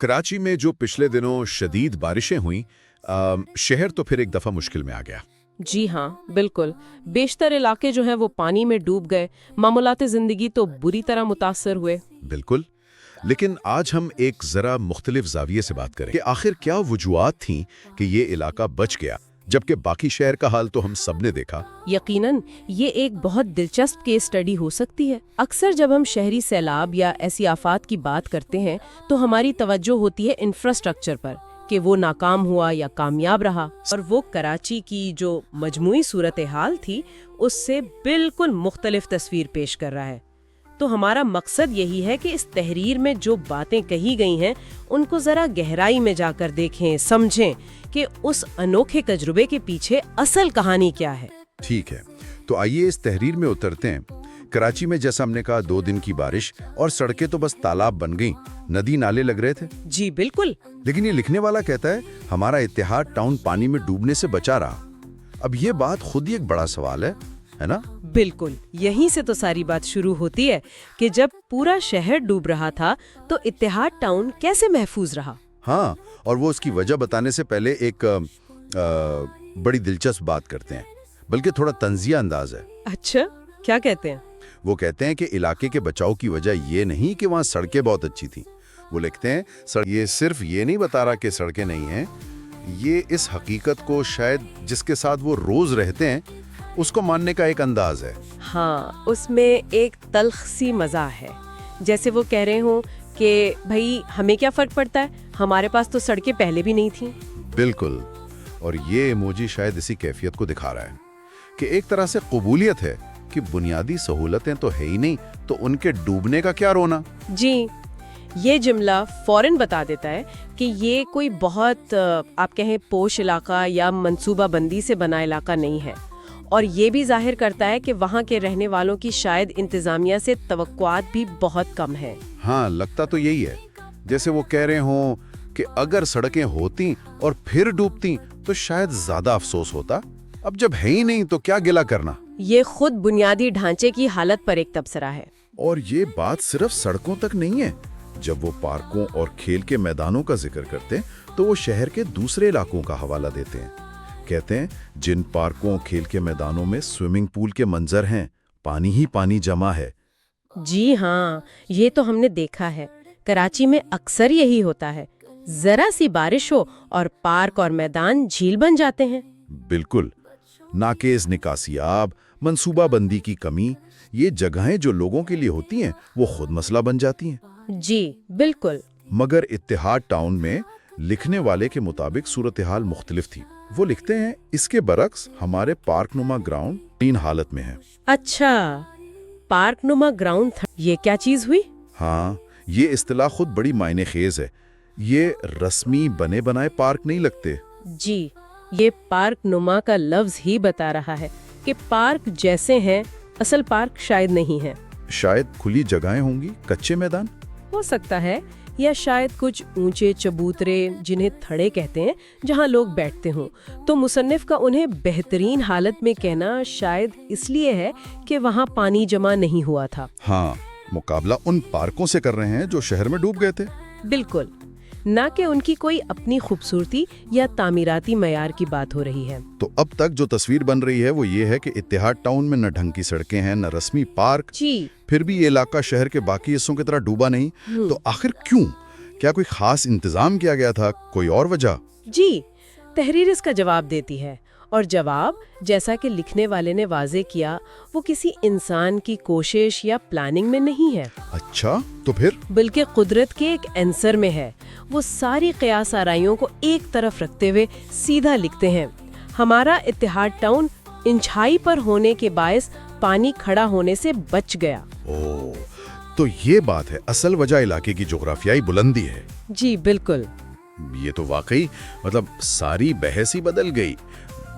कराची में जो पिछले दिनों शदीद बारिशें हुई, शहर तो फिर एक दफा मुश्किल में आ गया। जी हाँ, बिल्कुल। बेशतर इलाके जो है वो पानी में डूब गए, मामूलात ज़िंदगी तो बुरी तरह मुतासर हुए। बिल्कुल। लेकिन आज हम एक जरा मुख्तलिफ जाविये से बात करें कि आखिर क्या वजूहात थीं कि ये इलाका बच गया, जबकि बाकी शहर का हाल तो हम सब ने देखा। यकीनन ये एक बहुत दिलचस्प केस स्टडी हो सकती है। अक्सर जब हम शहरी सैलाब या ऐसी आफात की बात करते हैं तो हमारी तवज्जो होती है इंफ्रास्ट्रक्चर पर कि वो नाकाम हुआ या कामयाब रहा, और वो कराची की जो मजमूई सूरत हाल थी उससे बिल्कुल मुख्तलिफ तस्वीर पेश कर रहा है। तो हमारा मकसद यही है कि इस तहरीर में जो बातें कही गई हैं उनको ज़रा गहराई में जाकर देखें, समझें कि उस अनोखे तजुर्बे के पीछे असल कहानी क्या है। ठीक है, तो आइए इस तहरीर में उतरते हैं। कराची में जैसा हमने कहा 2 दिन की बारिश और सड़कें तो बस तालाब बन गईं, नदी नाले लग रहे थे। जी बिल्कुल। लेकिन ये लिखने वाला कहता है हमारा इत्तेहाद टाउन पानी में डूबने से बचा रहा। अब ये बात खुद ही एक बड़ा सवाल है ना? बिल्कुल, यहीं से तो सारी बात शुरू होती है कि जब पूरा शहर डूब रहा था तो इत्तेहाद टाउन कैसे महफूज रहा। हाँ, और वो उसकी वजह बताने से पहले एक बड़ी दिलचस्प बात करते हैं, बल्कि थोड़ा तंजिया अंदाज है। अच्छा, क्या कहते हैं? वो कहते हैं कि इलाके के बचाव की वजह ये नहीं कि वहाँ सड़कें बहुत अच्छी थी। वो लिखते हैं ये सिर्फ ये नहीं बता रहा कि सड़कें नहीं हैं, ये इस हकीकत को शायद जिसके साथ वो रोज रहते हैं उसको मानने का एक अंदाज है। हाँ, उसमें एक तल्ख सी मजा है, जैसे वो कह रहे हो कि भाई हमें क्या फर्क पड़ता है, हमारे पास तो सड़कें पहले भी नहीं थी। बिल्कुल, और ये इमोजी शायद इसी कैफियत को दिखा रहा है कि एक तरह से कबूलियत है कि बुनियादी सहूलतें तो है ही नहीं, तो उनके डूबने का क्या रोना। जी, ये जुमला फौरन बता देता है कि ये कोई बहुत आप कहें पोश इलाका या मंसूबा बंदी से बना इलाका नहीं है, और ये भी जाहिर करता है कि वहाँ के रहने वालों की शायद इंतजामिया से तवक्कुआत भी बहुत कम है। हाँ, लगता तो यही है, जैसे वो कह रहे हों कि अगर सड़कें होती और फिर डूबती तो शायद ज्यादा अफसोस होता, अब जब है ही नहीं तो क्या गिला करना। ये खुद बुनियादी ढांचे की हालत पर एक तबसरा है। और ये बात सिर्फ सड़कों तक नहीं है। जब वो पार्कों और खेल के मैदानों का जिक्र करते हैं तो वो शहर के दूसरे इलाकों का हवाला देते हैं। कहते हैं जिन पार्कों खेल के मैदानों में स्विमिंग पूल के मंजर हैं, पानी ही पानी जमा है। जी हाँ, ये तो हमने देखा है। कराची में अक्सर यही होता है, जरा सी बारिश हो और पार्क और मैदान झील बन जाते हैं। बिल्कुल, नाकेज निकासियाब, मंसूबाबंदी की कमी, ये जगहें जो लोगों के लिए होती हैं वो खुद मसला बन जाती हैं। जी बिल्कुल। मगर इत्तेहाद टाउन में लिखने वाले के मुताबिक सूरत हाल मुख्तलिफ थी। वो लिखते हैं इसके बरक्स हमारे पार्क नुमा ग्राउंड तीन हालत में है। अच्छा, पार्क नुमा ग्राउंड ये क्या चीज हुई? हाँ, ये इस्तिलाह खुद बड़ी मायने खेज है। ये रस्मी बने बनाए पार्क नहीं लगते। जी, ये पार्क नुमा का लफ्ज ही बता रहा है कि पार्क जैसे हैं, असल पार्क शायद नहीं है। शायद खुली जगहें होंगी, कच्चे मैदान हो सकता है, या शायद कुछ ऊंचे चबूतरे जिन्हें थड़े कहते हैं जहां लोग बैठते हों। तो मुसन्निफ का उन्हें बेहतरीन हालत में कहना शायद इसलिए है कि वहां पानी जमा नहीं हुआ था। हाँ, मुकाबला उन पार्कों से कर रहे हैं जो शहर में डूब गए थे। बिल्कुल, ना कि उनकी कोई अपनी खूबसूरती या तामीराती मयार की बात हो रही है। तो अब तक जो तस्वीर बन रही है वो ये है कि इत्तेहाद टाउन में न ढंग की सड़कें हैं, न रस्मी पार्क। जी, फिर भी ये इलाका शहर के बाकी हिस्सों की तरह डूबा नहीं। तो आखिर क्यों? क्या कोई खास इंतजाम किया गया था? कोई और वजह? जी, तहरीर इसका जवाब देती है, और जवाब, जैसा कि लिखने वाले ने वाजे किया, वो किसी इंसान की कोशिश या प्लानिंग में नहीं है। अच्छा, तो फिर? बल्कि कुदरत के एक आंसर में है। वो सारी क़यास आराइयों को एक तरफ रखते हुए सीधा लिखते हैं, हमारा इत्तेहाद टाउन इंचाई पर होने के बायस पानी खड़ा होने से बच गया। ओह, तो ये बात है, असल वजह इलाके की जोग्राफियाई बुलंदी है। जी बिल्कुल। ये तो वाकई मतलब सारी बहस ही बदल गई।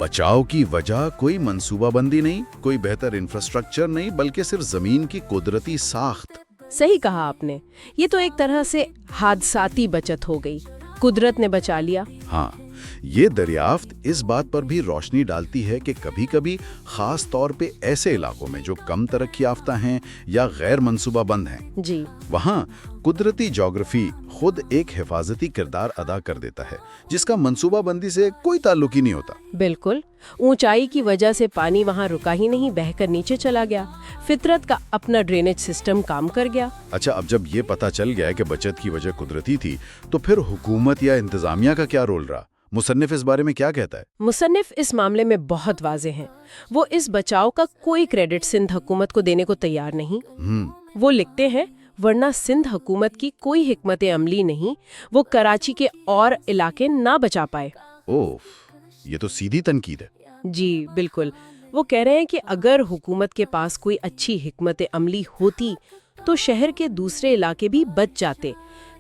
बचाव की वजह कोई मंसूबाबंदी नहीं, कोई बेहतर इंफ्रास्ट्रक्चर नहीं, बल्कि सिर्फ जमीन की कुदरती साख्त। सही कहा आपने, ये तो एक तरह से हादसाती बचत हो गई, कुदरत ने बचा लिया। हाँ, ये दरियाफ्त इस बात पर भी रोशनी डालती है कि कभी-कभी खास तौर पे ऐसे इलाकों में जो कम तरक्की याफ्ता हैं या गैर मंसूबाबंद हैं, जी, वहाँ कुदरती ज्योग्राफी खुद एक हिफाजती किरदार अदा कर देता है जिसका मंसूबाबंदी से कोई ताल्लुक ही नहीं होता। बिल्कुल। ऊंचाई की वजह से पानी वहां रुका ही नहीं, बहकर नीचे चला गया। फितरत का अपना ड्रेनेज सिस्टम काम कर गया। अच्छा, अब जब ये पता चल गया है कि बचत की वजह कुदरती थी, तो फिर हुकूमत या इंतजामिया का क्या रोल रहा? मुसन्निफ इस बारे में क्या कहता है? मुसन्निफ इस मामले में बहुत वाज़े हैं। वो इस बचाव का कोई क्रेडिट सिंध हुकूमत को देने को तैयार नहीं। वो लिखते हैं, वरना सिंध हुकूमत की कोई हिकमत अमली नहीं, वो कराची के और इलाके ना बचा पाए। ओह, ये तो सीधी तनकीद है। जी बिल्कुल। वो कह रहे हैं कि अगर हुकूमत के पास कोई अच्छी हिकमत अमली होती तो शहर के दूसरे इलाके भी बच जाते,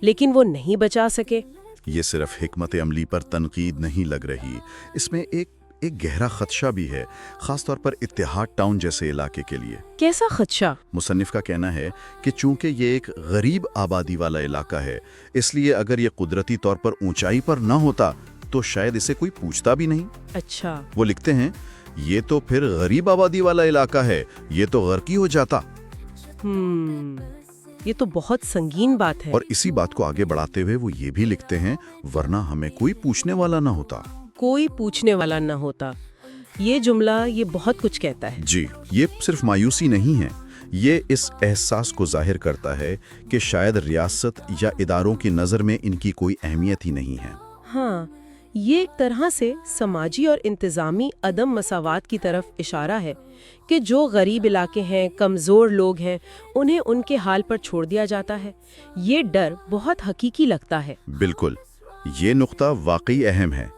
लेकिन वो नहीं बचा सके। ये सिर्फ हिकमत अमली पर तनकीद नहीं लग रही, इसमें एक गहरा खदशा भी है, खासतौर पर इत्तेहाद टाउन जैसे इलाके के लिए। कैसा खदशा? मुसन्निफ का कहना है कि चूंकि ये एक गरीब आबादी वाला इलाका है, इसलिए अगर ये कुदरती तौर पर ऊंचाई पर न होता तो शायद इसे कोई पूछता भी नहीं। अच्छा। वो लिखते हैं, ये तो फिर गरीब आबादी वाला इलाका है, ये तो गर्की हो जाता। ये तो बहुत संगीन बात है। और इसी बात को आगे बढ़ाते हुए वो ये भी लिखते हैं, वरना हमें कोई पूछने वाला ना होता। कोई पूछने वाला न होता। ये जुमला ये बहुत कुछ कहता है। जी, ये सिर्फ मायूसी नहीं है, ये इस एहसास को जाहिर करता है कि शायद रियासत या इदारों की नज़र में इनकी कोई अहमियत ही नहीं है। हाँ, ये एक तरह से समाजी और इंतज़ामी अदम मसावात की तरफ इशारा है कि जो गरीब इलाके हैं, कमज़ोर लोग हैं, उन्हें उनके हाल पर छोड़ दिया जाता है। ये डर बहुत हकीकी लगता है। बिल्कुल, ये नुक्ता वाकई अहम है।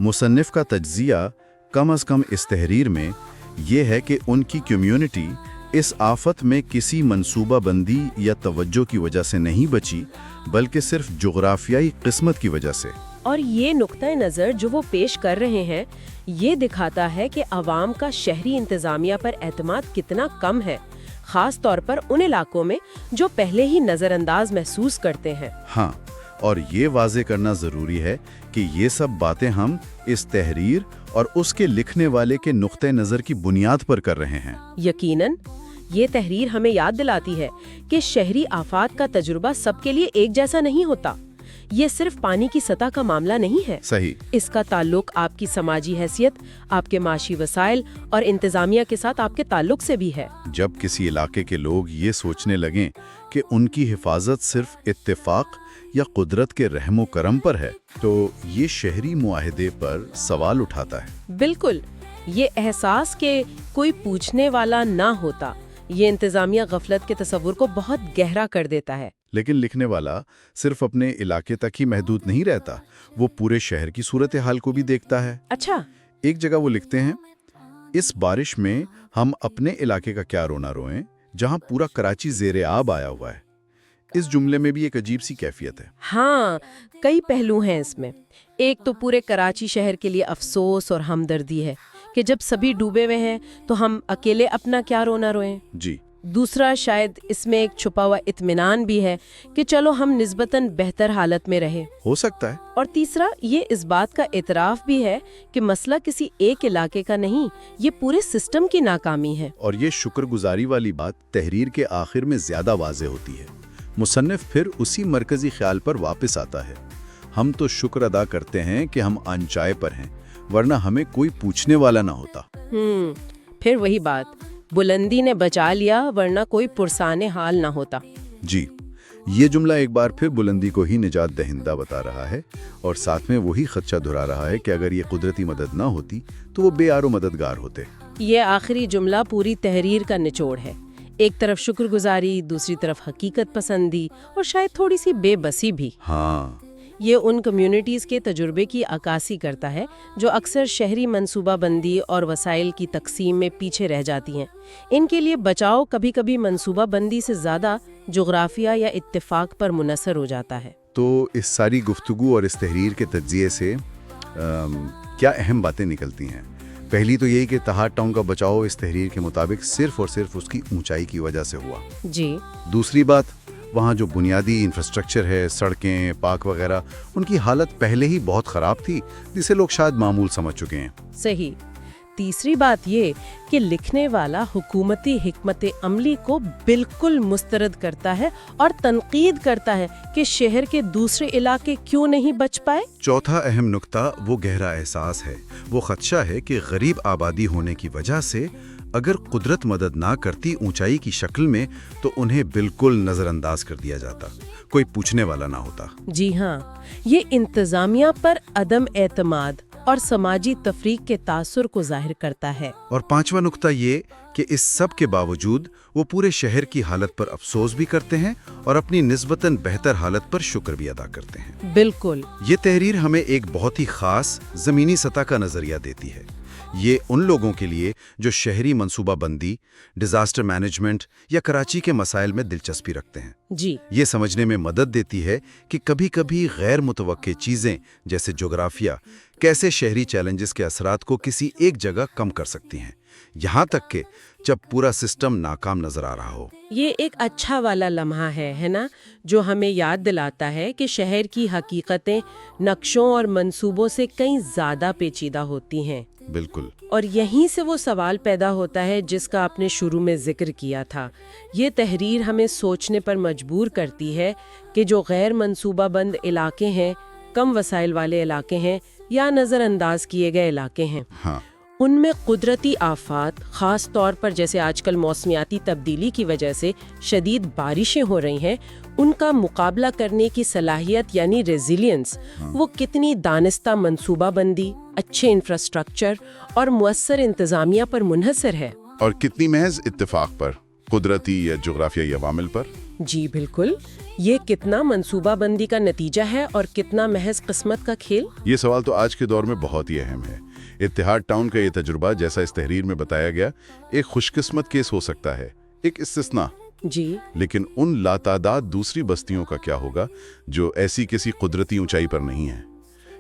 मुसन्निफ का तज्जिया कम अज़ कम इस तहरीर में ये है कि उनकी कम्युनिटी इस आफत में किसी मंसूबा बंदी या तवज्जो की वजह से नहीं बची, बल्कि सिर्फ जुग्राफियाई किस्मत की वजह से। और ये नुक्ता नज़र जो वो पेश कर रहे हैं, ये दिखाता है कि अवाम का शहरी इंतज़ामिया पर एतमाद कितना कम है, ख़ास तौर पर उन इलाकों में जो पहले ही नज़रअंदाज महसूस करते हैं। हाँ, और ये वाज़े करना ज़रूरी है कि ये सब बातें हम इस तहरीर और उसके लिखने वाले के नुक्ते नज़र की बुनियाद पर कर रहे हैं। यकीनन, ये तहरीर हमें याद दिलाती है कि शहरी आफात का तजुर्बा सबके लिए एक जैसा नहीं होता। ये सिर्फ पानी की सतह का मामला नहीं है। सही। इसका ताल्लुक आपकी समाजी हैसियत, आपके माशी वसाइल और इंतजामिया के साथ आपके ताल्लुक से भी है। जब किसी इलाके के लोग ये सोचने लगें कि उनकी हिफाजत सिर्फ इत्तेफाक या कुदरत के रहमो करम पर है, तो ये शहरी मुआहदे पर सवाल उठाता है। बिल्कुल, ये एहसास के कोई पूछने वाला ना होता, ये इंतजामिया गफलत के तस्वुर को बहुत गहरा कर देता है। लेकिन लिखने वाला सिर्फ अपने इलाके तक ही महदूद नहीं रहता, वो पूरे शहर की सूरत हाल को भी देखता है। अच्छा। एक जगह वो लिखते हैं, इस बारिश में हम अपने इलाके का क्या रोना रोएं, जहां पूरा कराची ज़ेरे आब आया हुआ है। इस जुमले में भी एक अजीब सी कैफियत है। हाँ, कई पहलू हैं इसमें। एक तो पूरे कराची शहर के लिए अफसोस और हमदर्दी है कि जब सभी डूबे हुए हैं तो हम अकेले अपना क्या रोना रोएं। जी। दूसरा, शायद इसमें एक छुपा हुआ इत्मीनान भी है कि चलो हम निस्बतन बेहतर हालत में रहे। हो सकता है। और तीसरा, ये इस बात का इतराफ भी है कि मसला किसी एक इलाके का नहीं, ये पूरे सिस्टम की नाकामी है। और ये शुक्रगुजारी वाली बात तहरीर के आखिर में ज्यादा वाज़ेह होती है। मुसन्निफ फिर उसी मरकजी ख्याल पर वापस आता है, हम तो शुक्र अदा करते हैं कि हम अनचाहे पर हैं, वरना हमें कोई पूछने वाला ना होता। फिर वही बात, बुलंदी ने बचा लिया, वरना कोई पुरसाने हाल ना होता। जी, ये जुमला एक बार फिर बुलंदी को ही निजात दहिंदा बता रहा है और साथ में वही खदशा दोहरा रहा है कि अगर ये कुदरती मदद ना होती तो वो बेआरो मददगार होते। ये आखिरी जुमला पूरी तहरीर का निचोड़ है। एक तरफ शुक्रगुजारी, दूसरी तरफ हकीकत पसंदी और शायद थोड़ी सी बेबसी भी। हाँ, ये उन कम्युनिटीज़ के तजुर्बे की अक्कासी करता है जो अक्सर शहरी मंसूबाबंदी और वसाइल की तकसीम में पीछे रह जाती हैं। इनके लिए बचाव कभी कभी मंसूबाबंदी से ज़्यादा जुग्राफिया या इत्तेफाक पर मुनसर हो जाता है। तो इस सारी गुफ्तगू और इस तहरीर के तज्जिए से क्या अहम बातें निकलती हैं? पहली तो यही कि इत्तेहाद टाउन का बचाव इस तहरीर के मुताबिक सिर्फ और सिर्फ उसकी ऊंचाई की वजह से हुआ। जी। दूसरी बात, وہاں جو بنیادی انفراسٹرکچر ہے، سڑکیں، پارک وغیرہ، ان کی حالت پہلے ہی بہت خراب تھی، جسے لوگ شاید معمول سمجھ چکے ہیں۔ صحیح۔ تیسری بات یہ کہ لکھنے والا حکومتی حکمت عملی کو بالکل مسترد کرتا ہے اور تنقید کرتا ہے کہ شہر کے دوسرے علاقے کیوں نہیں بچ پائے۔ چوتھا اہم نقطہ وہ گہرا احساس ہے، وہ خدشہ ہے کہ غریب آبادی ہونے کی وجہ سے اگر قدرت مدد نہ کرتی اونچائی کی شکل میں تو انہیں بالکل نظر انداز کر دیا جاتا، کوئی پوچھنے والا نہ ہوتا۔ جی ہاں، یہ انتظامیہ پر عدم اعتماد اور سماجی تفریق کے تاثر کو ظاہر کرتا ہے۔ اور پانچواں نقطہ یہ کہ اس سب کے باوجود وہ پورے شہر کی حالت پر افسوس بھی کرتے ہیں اور اپنی نسبتاً بہتر حالت پر شکر بھی ادا کرتے ہیں۔ بالکل۔ یہ تحریر ہمیں ایک بہت ہی خاص زمینی سطح کا نظریہ دیتی ہے۔ یہ ان لوگوں کے لیے جو شہری منصوبہ بندی، ڈیزاسٹر مینجمنٹ یا کراچی کے مسائل میں دلچسپی رکھتے ہیں۔ جی، یہ سمجھنے میں مدد دیتی ہے کہ کبھی کبھی غیر متوقع چیزیں جیسے جغرافیہ کیسے شہری چیلنجز کے اثرات کو کسی ایک جگہ کم کر سکتی ہیں، یہاں تک کہ جب پورا سسٹم ناکام نظر آ رہا ہو۔ یہ ایک اچھا والا لمحہ ہے نا، جو ہمیں یاد دلاتا ہے کہ شہر کی حقیقتیں نقشوں اور منصوبوں سے کئی زیادہ پیچیدہ ہوتی ہیں۔ بالکل۔ اور یہیں سے وہ سوال پیدا ہوتا ہے جس کا آپ نے شروع میں ذکر کیا تھا۔ یہ تحریر ہمیں سوچنے پر مجبور کرتی ہے کہ جو غیر منصوبہ بند علاقے ہیں، کم وسائل والے علاقے ہیں یا نظر انداز کیے گئے علاقے ہیں، ہاں، ان میں قدرتی آفات، خاص طور پر جیسے آج کل موسمیاتی تبدیلی کی وجہ سے شدید بارشیں ہو رہی ہیں، ان کا مقابلہ کرنے کی صلاحیت یعنی ریزیلینس، وہ کتنی دانستہ منصوبہ بندی، اچھے انفراسٹرکچر اور مؤثر انتظامیہ پر منحصر ہے۔ اور کتنی محض اتفاق پر، قدرتی یا جغرافیائی عوامل پر۔ جی بالکل، یہ کتنا منصوبہ بندی کا نتیجہ ہے اور کتنا محض قسمت کا کھیل۔ یہ سوال تو آج کے دور میں بہت ہی اہم ہے۔ اتحاد ٹاؤن کا یہ تجربہ، جیسا اس تحریر میں بتایا گیا، ایک خوش قسمت کیس ہو سکتا ہے، ایک استثناء۔ جی، لیکن ان لاتعداد دوسری بستیوں کا کیا ہوگا جو ایسی کسی قدرتی اونچائی پر نہیں ہیں؟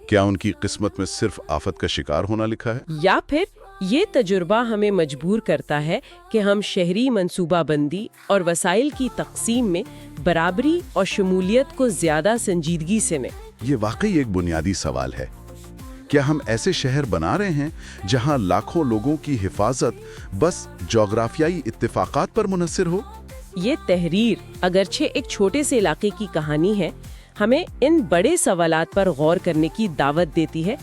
کیا ان کی قسمت میں صرف آفت کا شکار ہونا لکھا ہے؟ یا پھر یہ تجربہ ہمیں مجبور کرتا ہے کہ ہم شہری منصوبہ بندی اور وسائل کی تقسیم میں برابری اور شمولیت کو زیادہ سنجیدگی سے لیں۔ یہ واقعی ایک بنیادی سوال ہے۔ کیا ہم ایسے شہر بنا رہے ہیں جہاں لاکھوں لوگوں کی حفاظت بس جغرافیائی اتفاقات پر منحصر ہو؟ یہ تحریر اگرچہ ایک چھوٹے سے علاقے کی کہانی ہے، ہمیں ان بڑے سوالات پر غور کرنے کی دعوت دیتی ہے